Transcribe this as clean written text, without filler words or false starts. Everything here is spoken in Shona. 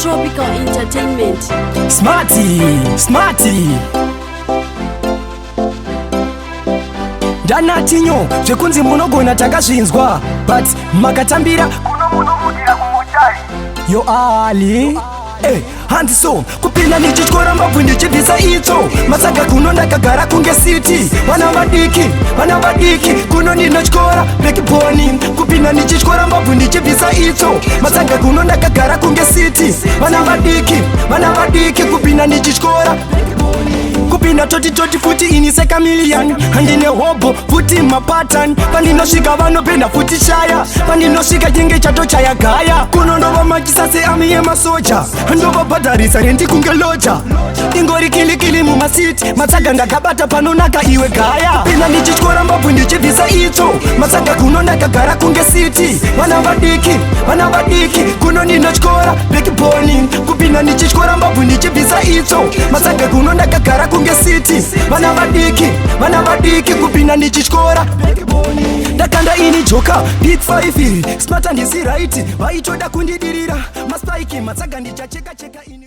Tropical Entertainment. Smarty Danatinyo zvekunzi munogona takazvinzwa but makatambira kuno munomugira kumuchai yo ali handiso kupinda nichityora mbabvu ndichibvisa itsvo masaga kuno ndakagara kunge city vana vadiki kuno ndinotyora backbone kupinda nichityora mbabvu ndichibvisa itsvo masaga kuno ndakagara kunge city vana vadiki kupinda nichityora kupinda toti futi iniseka million handine hobo futi mapatan pandinosvika vanopenda futi shaya pandinosvika chenge chato chaya gaya kuno ndova machisa seami yemasoja ndovabhadharisa rendikunge loja ingori kilikili mumasiti matsaga ndakabata panonaka iwe gaya kupinda ndichityora mbabvu ndichibvisa itsvo matsaga kuno ndakagara kunge city vana vadiki kuno ndinotyora backbone kupinda ndichityora mbabvu ndichibvisa itsvo matsaga kuno ndakagara kunge city vana vadiki kupinda ndichityora ndakanda ini joka big 5 smart handisi right vaitoda kundidirira maspike matsaga ndichacheka ini